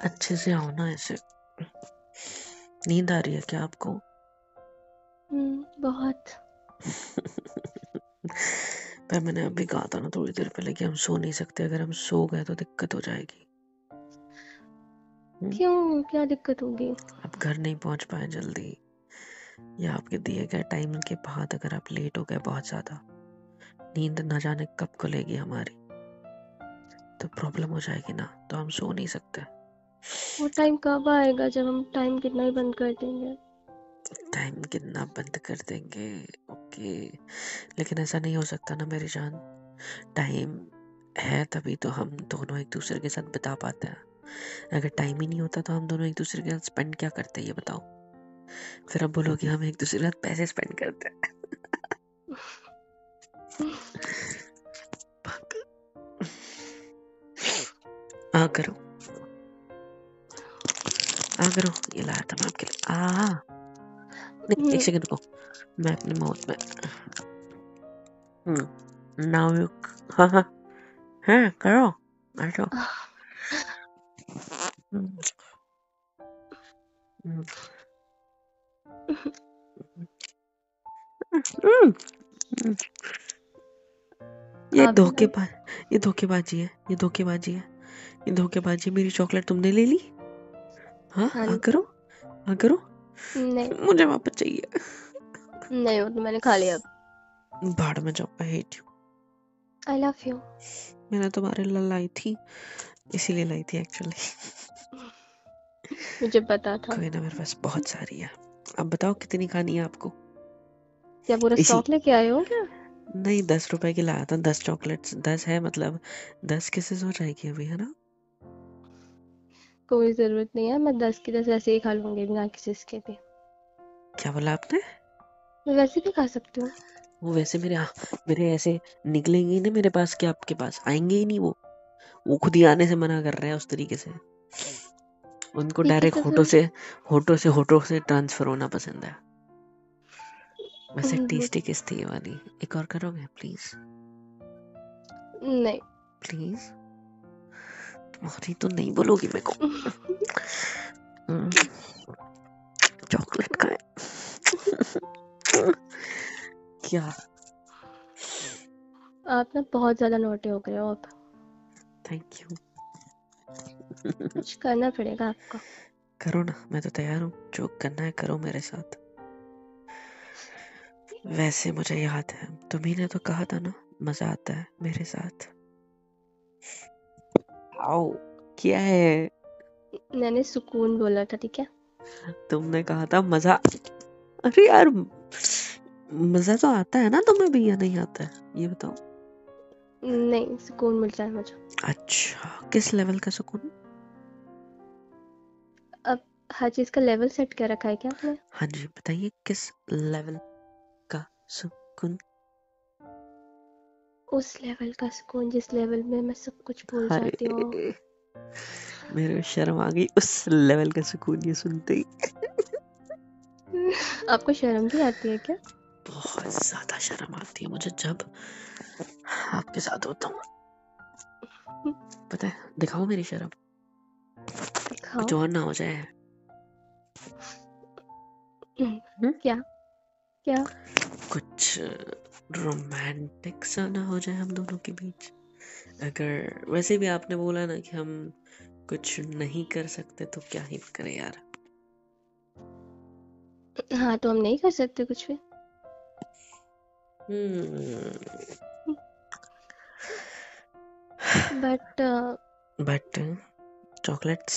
अच्छे से आओ ना ऐसे। नींद आ रही है क्या आपको? बहुत। पर मैंने अभी कहा था ना थोड़ी देर पहले कि हम सो नहीं सकते, अगर हम सो गए तो दिक्कत हो जाएगी। क्यों, क्या दिक्कत होगी? आप घर नहीं पहुंच पाए जल्दी, या आपके दिए गए टाइम के बाद अगर आप लेट हो गए बहुत ज्यादा, नींद न जाने कब खुलेगी हमारी, तो प्रॉब्लम हो जाएगी ना, तो हम सो नहीं सकते। वो टाइम कब आएगा जब हम टाइम कितना ही बंद कर देंगे? टाइम कितना बंद कर देंगे, ओके, लेकिन ऐसा नहीं हो सकता ना मेरी जान। टाइम है तभी तो हम दोनों एक दूसरे के साथ बिता पाते हैं। अगर टाइम ही नहीं होता तो हम दोनों एक दूसरे के साथ स्पेंड क्या करते हैं ये बताओ। फिर आप बोलोगे हम एक दूसरे के साथ पैसे स्पेंड करते हैं। आ करो, आ करो, ये लाया था मैं आपके लिए। नहीं, एक सेकंड रुको, मैं अपने माउथ में नाउ यू। हाँ हाँ हाँ, करो, बैठो। ये आप ना धोखेबाज, ये धोखेबाजी है, ये धोखेबाजी है, ये धोखेबाजी। मेरी चॉकलेट तुमने ले ली? हाँ, हाँ आ जी। करो, आ करो, नहीं मुझे वापस चाहिए। नहीं, वो तो मैंने खा लिया। भाड़ में जाओ, I hate you. I love you. मैंने तुम्हारे लिए लाई थी, इसीलिए लाई थी एक्चुअली। मुझे पता था। कोई ना, मेरे पास बहुत सारी है। अब बताओ कितनी खानी है आपको? क्या पूरा इसी, स्टॉक लेके आए हो क्या? नहीं, 10 रुपए की लाया था, 10 चॉकलेट्स, 10 है मतलब 10 किसेस हो जाएगी अभी, है ना? कोई जरूरत नहीं है, मैं 10 की 10 वैसे ही खा लूंगी बिना किसी इसके भी। क्या बोला आपने? मैं वैसे भी खा सकती हूँ। वो वैसे मेरे ऐसे निकलेंगे ही ना मेरे पास, कि आपके पास आएंगे ही नहीं वो खुद ही आने से मना कर रहे हैं उस तरीके से। उनको ठीक है डायरेक्ट तो फिर होठों से ट्रांसफर होना पसंद है। वैसे हम्म, टेस्टी किस थी ये वाली? एक और करोगे प्लीज? नहीं। प्लीज, तुम्हारी तो नहीं बोलोगी मेरे को। चॉकलेट का क्या? आप ना बहुत ज्यादा नोटे हो गए हो अब। Thank you. कुछ करना पड़ेगा आपको। करो ना, मैं तो तैयार हूँ, जो करना है करो मेरे साथ। वैसे मुझे याद है तुम्ही ने तो कहा था ना, मजा आता है मेरे साथ। आओ, क्या है? मैंने सुकून बोला था, ठीक है? तुमने कहा था मजा। अरे यार, मजा तो आता है ना तुम्हें भी, या नहीं आता है ये बताओ। नहीं, सुकून मिलता है मुझे। अच्छा, किस लेवल का सुकून? अब हर चीज का लेवल सेट कर रखा है क्या आपने? हाँ जी, बताइए किस लेवल का सुकून? उस लेवल का सुकून जिस लेवल में मैं सब कुछ भूल जाती हूँ। अरे, मेरे को शर्म आ गई उस लेवल का सुकून ये सुनते ही। आपको शर्म भी आती है क्या? बहुत ज्यादा शर्म आती है मुझे जब आपके साथ होता हूँ। पता है, दिखाओ मेरी शर्म, कुछ दिखाओ। और ना हो जाए। हम्म? क्या? क्या? कुछ रोमांटिक सा ना हो जाए हम दोनों के बीच? अगर वैसे भी आपने बोला ना कि हम कुछ नहीं कर सकते, तो क्या ही करें यार। हाँ, तो हम नहीं कर सकते कुछ भी। बट बट चॉकलेट्स,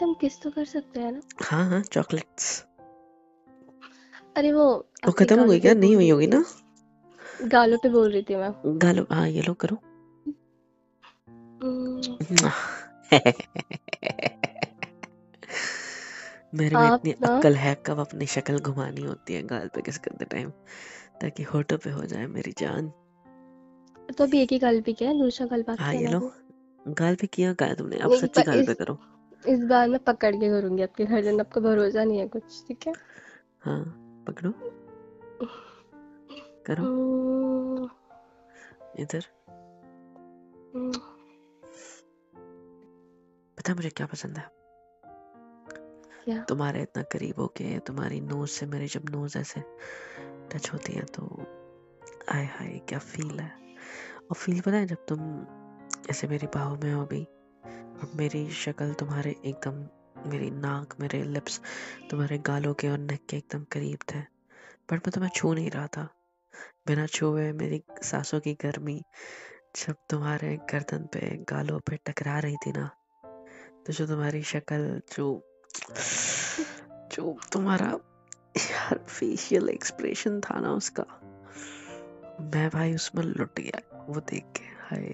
हम किस तो कर सकते हैं ना? हाँ हाँ चॉकलेट्स। अरे वो वो आपके खत्म हो गालों गई पे क्या? नहीं बोल हुई रही होगी थी। ना? गालों पे बोल रही थी मैं। गालो, हाँ ये लो करो। हम्म, मेरे में आप इतनी ना अक्ल है कब अपनी शक्ल घुमानी होती है गाल पे किस करते टाइम, ताकि होठों पे हो जाए मेरी जान। तो अभी एक ही गाल पे किया है, दूसरा गाल हाँ बाकी है ये ना लो, अभी। गाल पे किया क्या तुमने? अब नहीं, सच्ची पर गाल पे करो। इस बार मैं पकड़ के करूंगी आपके घर जाना, आपको भरोसा नहीं है कुछ, ठीक है? हाँ, पकड़ो, करो, हम्म, इधर। हम्म, पता है मुझे क्या पसंद है? क्या? तुम्हारे इतना करीब होके तुम्हारी नोज से मेरी जब नोज ऐसे टच होती है तो आय हाय क्या फील है। और फील पता है जब तुम ऐसे मेरी बाहों में हो अभी और मेरी शक्ल तुम्हारे एकदम, मेरी नाक मेरे लिप्स तुम्हारे गालों के और नेक के एकदम करीब थे, बट मैं तुम्हें छू नहीं रहा था। बिना छुए मेरी सांसों की गर्मी जब तुम्हारे गर्दन पे गालों पे टकरा रही थी ना, तो जो तुम्हारी शक्ल, जो तुम्हारा यार फेशियल एक्सप्रेशन था ना उसका, मैं भाई उसमें लुट गया वो देख के। हाय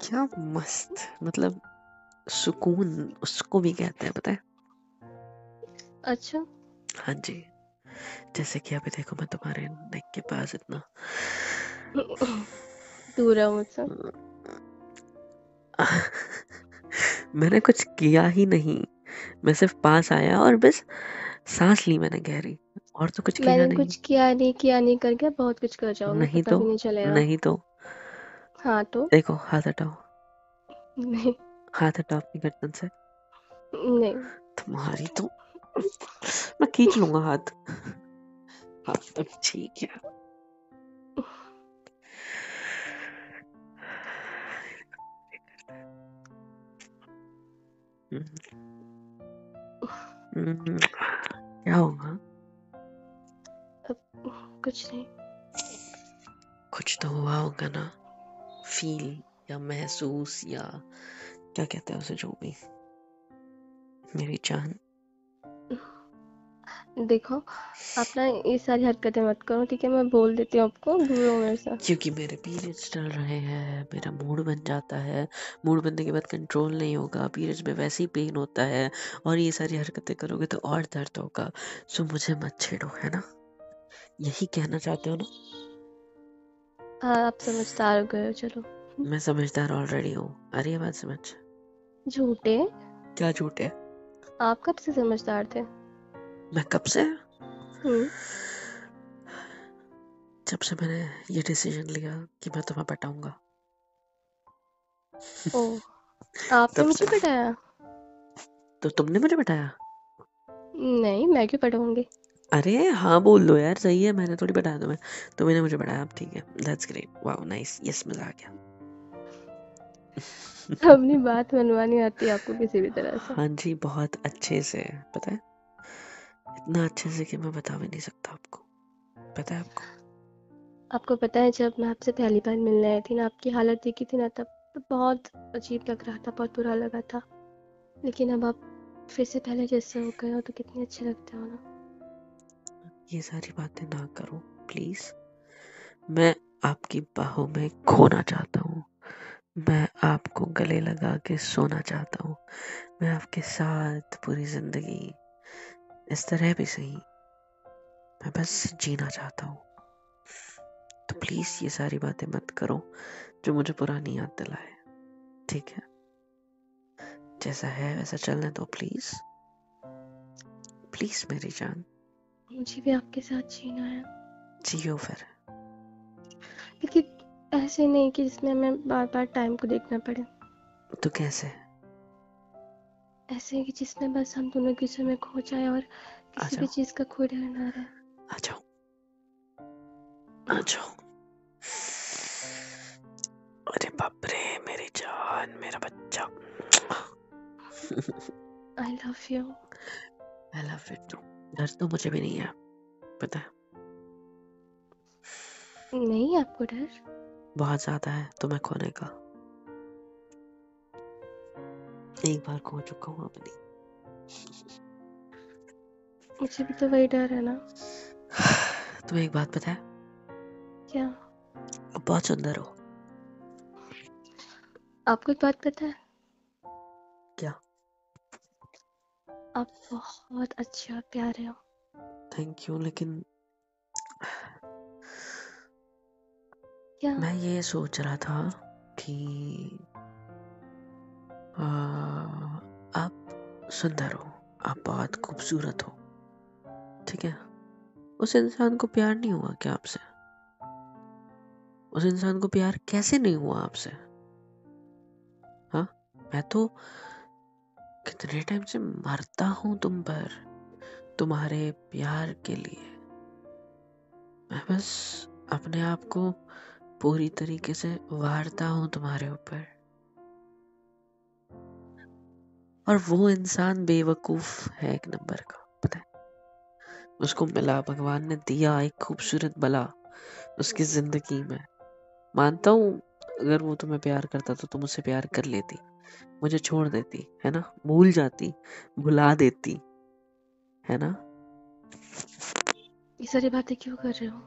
क्या मस्त, मतलब सुकून उसको भी कहते हैं पता है। अच्छा। हाँ जी, जैसे कि अभी देखो मैं तुम्हारे नेक के पास इतना दूर रहो मुझसे। मैंने कुछ किया ही नहीं, मैं सिर्फ पास आया और बस सांस ली मैंने गहरी, और तो कुछ किया मैंने नहीं। कुछ किया नहीं करके बहुत कुछ कर जाओगे, नहीं पता तो, भी नहीं चलेगा। नहीं तो हाँ तो। देखो हाथ हटाओ, नहीं। हाथ हटाओ अपनी गर्दन से। नहीं। तुम्हारी तो मैं खींच लूंगा हाथ। हाँ तो ठीक है। क्या होगा? अब कुछ नहीं। कुछ तो हुआ होगा ना, फील या महसूस या क्या कहते हैं उसे, जो भी। मेरी जान, देखो, आप ना ये सारी हरकतें मत करो, ठीक है? मैं बोल देती हूँ आपको, दूर रहो मेरे से। क्योंकि मेरे पीरियड्स चल रहे हैं, मेरा मूड बन जाता है, मूड बनने के बाद कंट्रोल नहीं होगा, पीरियड्स में वैसे ही पेन होता है, और ये सारी हरकतें करोगे तो और दर्द होगा। सो मुझे मत छेड़ो, है ना? यही कहना चाहते हो ना? हाँ, आप समझदार हो गए हो, चलो। मैं समझदार ऑलरेडी हूँ, आ रही है बात समझ? झूठे। क्या झूठ है? आप कब से समझदार थे? मैं कब से? हम्म। जब से मैंने ये डिसीजन लिया कि मैं तुम्हें पटाऊंगा, ओह, आपने तब से। मुझे पटाया? तो तुमने मुझे पटाया? नहीं, मैं क्यों पटाऊंगी? अरे हाँ बोल दो यार, सही है, मैंने थोड़ी बताया तुम्हें, तुमने मुझे बताया। अब ठीक है, that's great, wow nice, yes मजा आ गया। अपनी बात मनवानी आती है आपको किसी भी तरह से। हाँ जी, बहुत अच्छे से, पता है, इतना अच्छे से कि मैं बता भी नहीं सकता आपको, पता है आपको? आपको पता है, जब मैं आपसे पहली बार मिलने आई थी ना, आपकी हालत देखी थी ना, तब तो बहुत अजीब लग रहा था, बहुत बुरा लगा था। लेकिन अब आप फिर से पहले जैसे हो गए हो तो कितने अच्छे लगते हो ना। ये सारी बातें ना करो प्लीज, मैं आपकी बाहों में खोना चाहता हूँ, मैं आपको गले लगा के सोना चाहता हूँ, मैं आपके साथ पूरी जिंदगी, इस तरह भी सही, मैं बस जीना चाहता हूँ। तो प्लीज ये सारी बातें मत करो जो मुझे पुरानी याद दिलाए, ठीक है? जैसा है वैसा चलने दो प्लीज, प्लीज मेरी जान। मुझे भी आपके साथ जीना है। जियो फिर। लेकिन ऐसे नहीं कि जिसमें हमें बार बार टाइम को देखना पड़े। तो कैसे? ऐसे कि जिसमें बस हम दोनों एक दूसरे में खो जाए और आ किसी भी जाओ, चीज का कोई डर ना रहे। आ जाओ, आ जाओ। अरे बाप रे, मेरी जान, मेरा बच्चा। I love you. I love it too. डर तो मुझे भी नहीं है, पता है, नहीं, आपको डर? बहुत ज्यादा है तुम्हें खोने का। एक बार खो चुका हूँ अपनी। मुझे भी तो वही डर है ना। तुम्हें एक बात पता है, क्या? अब बहुत सुंदर हो। आपको एक बात पता है? क्या? आप बहुत अच्छे और प्यारे हो। थैंक यू, लेकिन क्या? मैं ये सोच रहा था कि आ, आप सुंदर हो, आप बहुत खूबसूरत हो, ठीक है? उस इंसान को प्यार नहीं हुआ क्या आपसे? उस इंसान को प्यार कैसे नहीं हुआ आपसे? हाँ, मैं तो कितने टाइम से मरता हूँ तुम पर, तुम्हारे प्यार के लिए। मैं बस अपने आप को पूरी तरीके से वारता हूँ तुम्हारे ऊपर, और वो इंसान बेवकूफ है एक नंबर का, पता है? उसको मिला, भगवान ने दिया एक खूबसूरत बला उसकी जिंदगी में। मानता हूँ अगर वो तुम्हें प्यार करता तो तुम उससे प्यार कर लेती, मुझे छोड़ देती, है ना, भूल जाती, भुला देती, है ना? ये सारी बातें क्यों कर रहे हो?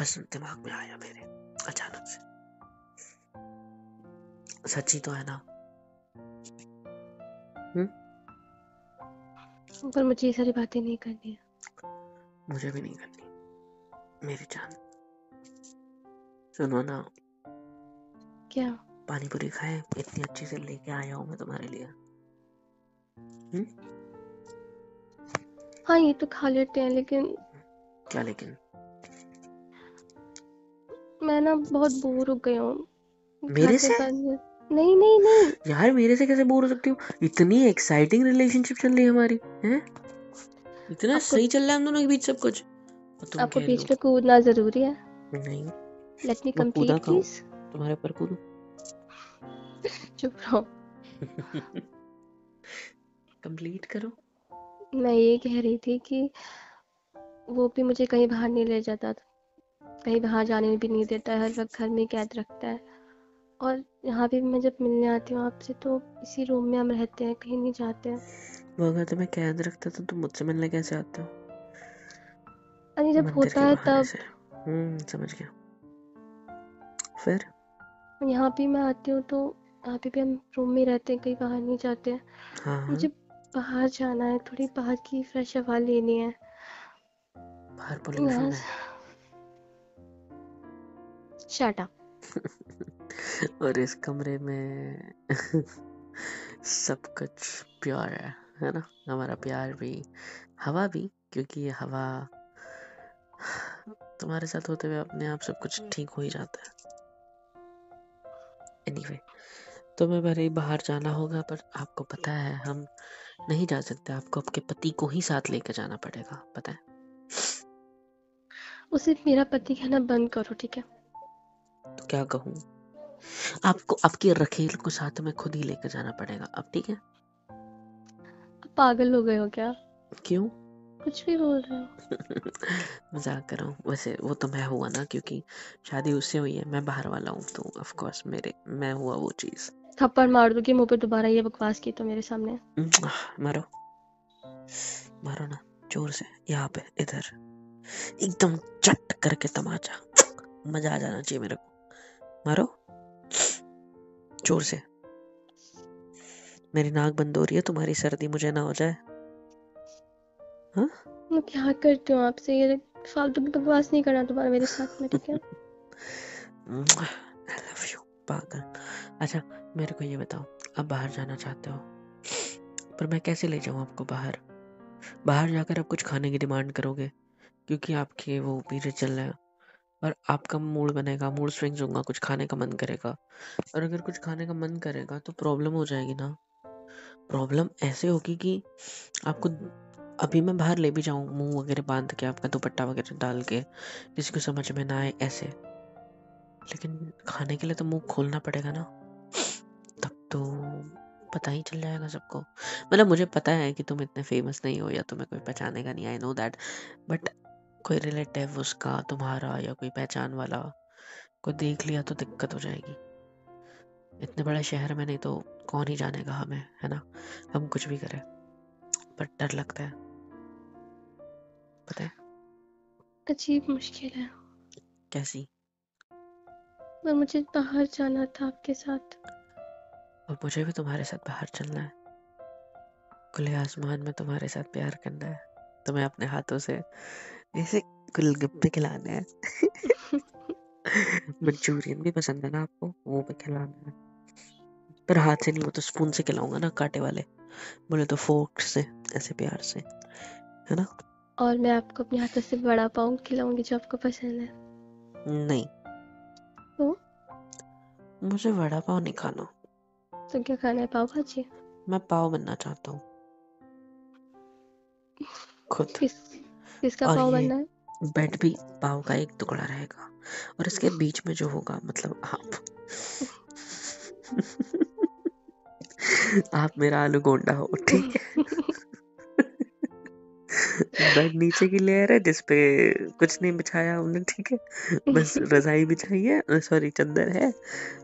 बस दिमाग में आया मेरे अचानक से। सच्ची तो है ना? पर मुझे ये सारी बातें नहीं करनी है। मुझे भी नहीं करनी मेरी जान। सुनो ना, क्या? पानी पूरी खाए, इतनी अच्छी से लेके आया हूँ मैं तुम्हारे लिए। हाँ, ये तो खा लेते हैं, लेकिन क्या लेकिन? मैं ना बहुत बोर हो गई हूँ घर मेरे में से? बंद। नहीं नहीं नहीं, यार मेरे से कैसे बोर हो सकती हूँ? इतनी एक्साइटिंग रिलेशनशिप चल रही है हमारी, हैं? इतना आपको सही चल रहा है हम दोनों के बीच सब कुछ, और तुम आपको कह रही बीच हो में कूदना जरूरी है? नहीं। लेट मी मैं कूदा कंप्लीट खाऊं प्लीज। तुम्हारे ऊपर कूदूं? चुप रहो। कंप्लीट करो। मैं ये कह रही थी कि वो भी मुझे कहीं बाहर नहीं ले जाता था, कहीं बाहर जाने भी नहीं देता है, हर वक्त घर में कैद रखता है। और यहाँ भी मैं जब मिलने आती हूँ आपसे तो इसी रूम में हम रहते हैं, कहीं नहीं जाते हैं। वो अगर तुम्हें कैद रखता तो तुम मुझसे मिलने कैसे आते हो? अरे जब मंदिर होता के है बहाने तब। से। समझ गया। फिर? यहाँ भी मैं आती हूँ तो यहाँ पे भी हम रूम में रहते हैं, कहीं बाहर नहीं जाते हैं। हाँ हाँ। मुझे बाहर जाना है, थोड़ी बाहर की फ्रेश हवा लेनी है। बाहर यहाँ पोल्यूशन है। Shut up. और इस कमरे में सब कुछ प्योर है ना? हमारा प्यार भी, हवा भी, क्योंकि ये हवा तुम्हारे साथ होते हुए अपने आप सब कुछ ठीक हो ही जाता है। एनीवे, तुम्हें भले ही बाहर जाना होगा, पर आपको पता है हम नहीं जा सकते, आपको आपके पति को ही साथ लेकर जाना पड़ेगा, पता है? उसे मेरा पति कहना बंद करो, ठीक है? तो क्या कहूँ? आपको आपके रखेल को साथ में खुद ही लेकर जाना पड़ेगा अब, ठीक है? आप पागल हो गए हो क्या? क्यों? कुछ भी बोल रहे हो। मजाक कर रहा हूँ। वैसे वो तो मैं हुआ ना, क्योंकि शादी उससे हुई है, मैं बाहर वाला हूँ, तो ऑफ कोर्स मैं हुआ वो चीज। थप्पड़ मार दूंगी मुंह पे दोबारा ये बकवास की तो मेरे सामने। मारो, मारो ना, जोर से, यहाँ पे, इधर, एकदम चट करके तमाचा, मजा आ जाना चाहिए मेरे को। मारो जोर से। मेरी नाक बंद हो रही है, तुम्हारी सर्दी मुझे ना हो जाए। हाँ? मैं प्यार करती हूँ आपसे, ये फालतू की बकवास नहीं करना दोबारा मेरे साथ में, ठीक है? आई लव यू पागल। अच्छा, मेरे को ये बताओ, आप बाहर जाना चाहते हो, पर मैं कैसे ले जाऊँ आपको बाहर? बाहर जाकर आप कुछ खाने की डिमांड करोगे, क्योंकि आपके वो पीरियड चल रहे हैं, और आपका मूड बनेगा, मूड स्विंग्स होगा, कुछ खाने का मन करेगा, और अगर कुछ खाने का मन करेगा तो प्रॉब्लम हो जाएगी ना। प्रॉब्लम ऐसे होगी कि आपको, अभी मैं बाहर ले भी जाऊँ मुंह वगैरह बांध के, आपका दुपट्टा वगैरह डाल के, किसी को समझ में ना आए ऐसे, लेकिन खाने के लिए तो मुंह खोलना पड़ेगा ना, तब तो पता ही चल जाएगा सबको। मतलब मुझे पता है कि तुम इतने फेमस नहीं हो, या तुम्हें कोई पहचानेगा नहीं, आई नो दैट, बट कोई रिलेटिव उसका, तुम्हारा, या कोई पहचान वाला को देख लिया तो दिक्कत हो जाएगी। इतने बड़े शहर में नहीं तो कौन ही जानेगा हमें, है ना? हम कुछ भी करें, पर डर लगता है, पता है? अजीब मुश्किल है। कैसी? पर मुझे बाहर जाना था आपके साथ। और मुझे भी तुम्हारे साथ बाहर चलना है, खुले आसमान में तुम्हारे साथ प्यार करना है, तुम्हें अपने हाथों से ऐसे गोलगप्पे खिलाने हैं। मंचूरियन भी पसंद है ना आपको, वो भी खिलाना है, पर हाथ से नहीं, वो तो स्पून से खिलाऊंगा ना, कांटे वाले, बोले तो फोर्क से, ऐसे प्यार से, है ना? और मैं आपको अपने हाथों से बड़ा पाव खिलाऊंगी जो आपको पसंद है। नहीं, तो मुझे वड़ा पाव नहीं खाना। तो क्या खाना है, पाव भाजी? मैं पाव बनना चाहता हूँ खुद। किस किसका और पाव ये बनना है? बेड भी पाव का एक टुकड़ा रहेगा, और इसके बीच में जो होगा, मतलब आप आप मेरा आलू गोंडा हो, ठीक है। बेड नीचे की लेयर है जिसपे कुछ नहीं बिछाया हमने, ठीक है। बस रजाई बिछाई है, सॉरी चद्दर है,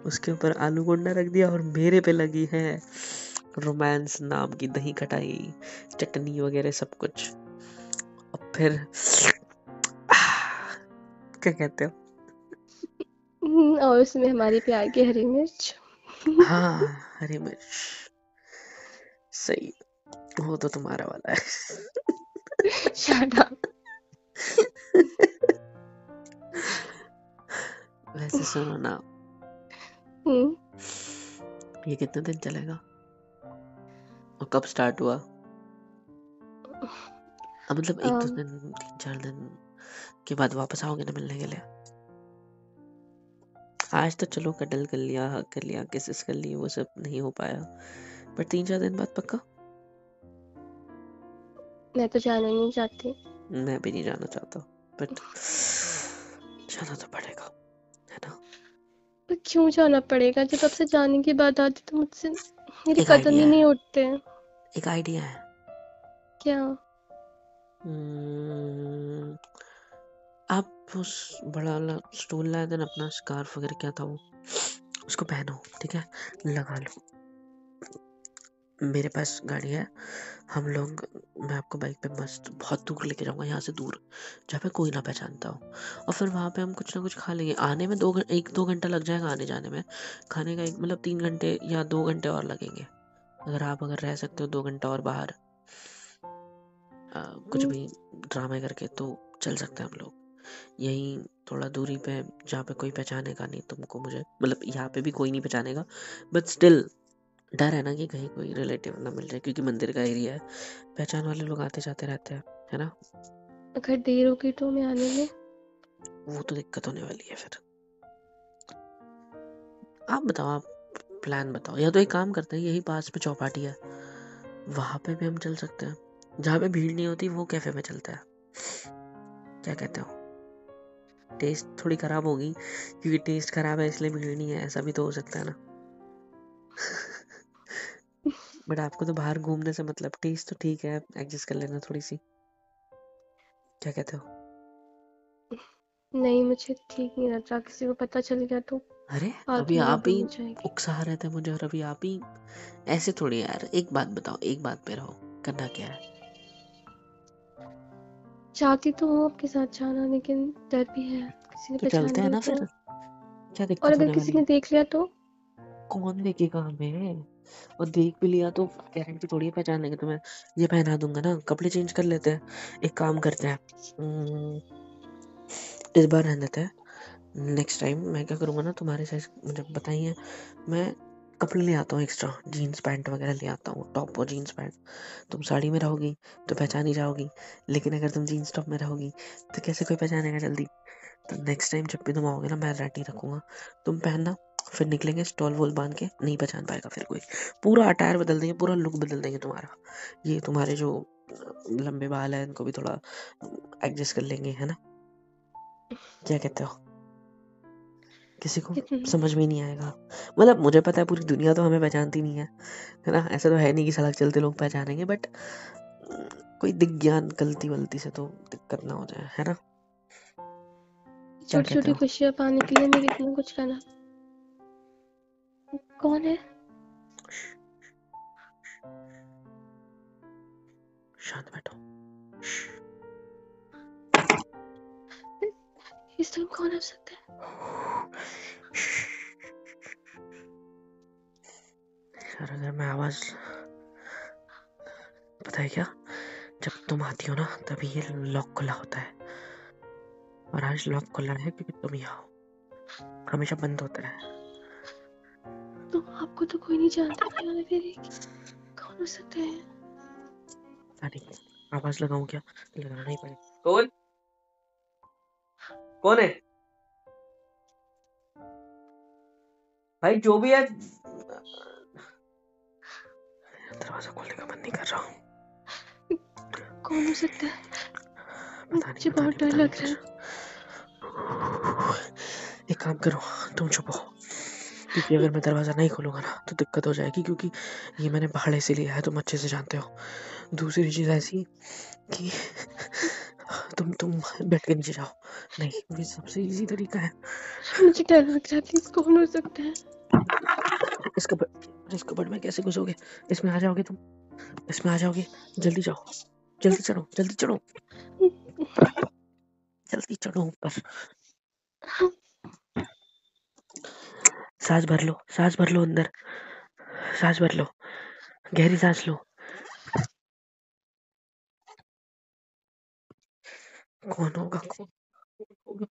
उसके ऊपर आलू गोंडा रख दिया, और मेरे पे लगी है रोमांस नाम की दही खटाई, चटनी वगैरह सब कुछ। और फिर क्या कहते हो? और उसमें हमारी प्यार की हरी मिर्च। हाँ, हरी मिर्च। सही, वो तो तुम्हारा वाला है। Shut up. वैसे सुनो ना, ये कितने दिन चलेगा और कब स्टार्ट हुआ? अब मतलब एक दो दिन, 3-4 दिन के बाद वापस आओगे ना मिलने के लिए? आज तो चलो कटल कर लिया, हग कर लिया, किसेस कर लिए, वो सब नहीं हो पाया, पर 3-4 दिन बाद पक्का? मैं तो जाना नहीं चाहती। मैं भी नहीं जाना चाहता, बट जाना तो पड़ेगा, है ना? पर क्यों जाना पड़ेगा? जब आपसे जाने की बात आती तो मुझसे मेरे एक कदम आइडिया ही नहीं है, उठते। एक आइडिया है। क्या? हम्म, आप उस बड़ा वाला स्टूल लाए थे ना, अपना स्कार्फ वगैरह क्या था वो, उसको पहनो, ठीक है, लगा लो। मेरे पास गाड़ी है, हम लोग, मैं आपको बाइक पे मस्त बहुत दूर लेके जाऊंगा, यहाँ से दूर, जहाँ पे कोई ना पहचानता हो, और फिर वहाँ पे हम कुछ ना कुछ खा लेंगे। आने में 1-2 घंटा लग जाएगा, आने जाने में। खाने का एक मतलब 3 घंटे या 2 घंटे और लगेंगे, अगर रह सकते हो 2 घंटा और बाहर, कुछ हम्म, भी ड्रामे करके तो चल सकते हैं हम लोग। यहीं थोड़ा दूरी पे, जहाँ पे कोई पहचानेगा नहीं तुमको, मुझे मतलब यहाँ पे भी कोई नहीं पहचानेगा, बट स्टिल डर है ना कि कहीं कोई रिलेटिव ना मिल जाए, क्योंकि मंदिर का एरिया है, पहचान वाले लोग आते जाते रहते हैं, है ना? अगर देर होगी तो मैं आने में। वो तो दिक्कत होने वाली है फिर। आप बताओ, आप प्लान बताओ, या तो एक काम करते हैं, यही पास में चौपाटी है, वहां पे भी हम चल सकते हैं, जहाँ पे भीड़ नहीं होती, वो कैफे में चलता है। क्या कहते हो? टेस्ट थोड़ी खराब होगी, क्योंकि टेस्ट खराब है इसलिए भीड़ नहीं है, ऐसा भी तो हो सकता है ना। बट आपको तो बाहर घूमने से मतलब, टेस्ट तो ठीक है, एडजस्ट कर लेना थोड़ी सी। क्या कहते हो? नहीं, मुझे ठीक नहीं लग रहा, किसी को पता चल गया तो अरे, फालतू अभी में आप ही प्रॉब्लम हो जाएगी। उकसा रहे थे मुझे, और अभी आप ही ऐसे थोड़ी यार। एक बात बताओ, एक बात पे रहो, करना क्या है? चाहती तो हूँ आपके साथ जाना, लेकिन डर भी है, किसी ने तो पहचान चलते हैं लिया ना तो। फिर, क्या और दिक्कत अगर होने किसी वाली ने है? देख लिया तो? कौन देखेगा हमें? और देख भी लिया तो गारंटी थोड़ी है पहचान लेंगे तुम्हें। ये पहना दूंगा ना, कपड़े चेंज कर लेते हैं। एक काम करते हैं, इस बार रहने देते हैं, नेक्स्ट टाइम मैं क्या करूंगा ना, तुम्हारे साइज मुझे बताइए, मैं कपड़े ले आता हूँ एक्स्ट्रा, जीन्स पैंट वगैरह ले आता हूँ, टॉप और जीन्स पैंट। तुम साड़ी में रहोगी तो पहचान ही जाओगी, लेकिन अगर तुम जीन्स टॉप में रहोगी तो कैसे कोई पहचानेगा जल्दी? तो नेक्स्ट टाइम जब भी तुम आओगे ना, मैं रेडी रखूंगा, तुम पहनना, फिर निकलेंगे स्टॉल वॉल बांध के, नहीं पहचान पाएगा फिर कोई। पूरा अटायर बदल देंगे, पूरा लुक बदल देंगे तुम्हारा। ये तुम्हारे जो लंबे बाल है इनको भी थोड़ा एडजस्ट कर लेंगे, है ना? क्या कहते हो? किसी को कितन- समझ में नहीं आएगा, मतलब मुझे पता है पूरी दुनिया तो हमें पहचानती नहीं है ना? ऐसा तो है नहीं कि सड़क चलते लोग पहचानेंगे, बट कोई दिख ज्ञान गलती वलती से तो दिक्कत ना हो जाए, है ना? क्या छोटी कहते छोटी हो? खुशियां पाने के लिए मैं कितना कुछ करना। कौन है? शांत बैठो। इस टाइम कौन आ सकता है? यार अगर मैं आवाज, पता है क्या, जब तुम आती हो ना तभी ये लॉक खुला होता है, और आज लॉक खुला है क्योंकि तुम ही आओ, हमेशा बंद होता है। तो आपको तो कोई नहीं जानता था यार, फिर कौन हो सकता है? अरे, आवाज लगाऊं क्या? लगाना ही पड़ेगा। कौन? कौन है? भाई जो भी है, दरवाजा खोलने का मन नहीं कर रहा हूँ। कौन हो सकता है? पता नहीं, मुझे पता बहुत नहीं, डर पता नहीं लग रहा कुछ। है। एक काम करो, तुम चुप हो, क्योंकि अगर मैं दरवाज़ा नहीं खोलूँगा ना तो दिक्कत हो जाएगी, क्योंकि ये मैंने भाड़े से लिया है, तुम अच्छे से जानते हो। दूसरी चीज़ ऐसी कि तुम बेड के नीचे जाओ। नहीं, ये सबसे ईज़ी तरीका है। मुझे डर लग रहा है, प्लीज कौन हो सकता है? इस कबर्ड में कैसे घुसोगे? इसमें आ जाओगे तुम, इसमें आ जाओगे। जल्दी जाओ, जल्दी चढ़ो, जल्दी चढ़ो, जल्दी चढ़ो ऊपर। सांस भर लो, सांस भर लो अंदर, सांस भर लो, गहरी सांस लो। कौन होगा, कौन होगा?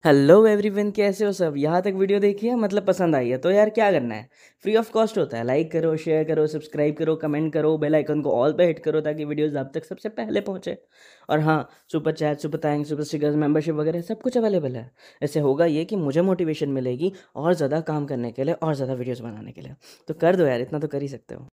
हेलो एवरीवन, कैसे हो सब? यहाँ तक वीडियो देखी है, मतलब पसंद आई है तो यार क्या करना है, फ्री ऑफ कॉस्ट होता है। लाइक करो, शेयर करो, सब्सक्राइब करो, कमेंट करो, बेल आइकन को ऑल पे हिट करो ताकि वीडियोस आप तक सबसे पहले पहुंचे। और हाँ, super chat, super thanks, super stickers, membership वगैरह सब कुछ अवेलेबल है। इससे होगा ये कि मुझे मोटिवेशन मिलेगी और ज़्यादा काम करने के लिए और ज़्यादा वीडियोज़ बनाने के लिए। तो कर दो यार, इतना तो कर ही सकते हो।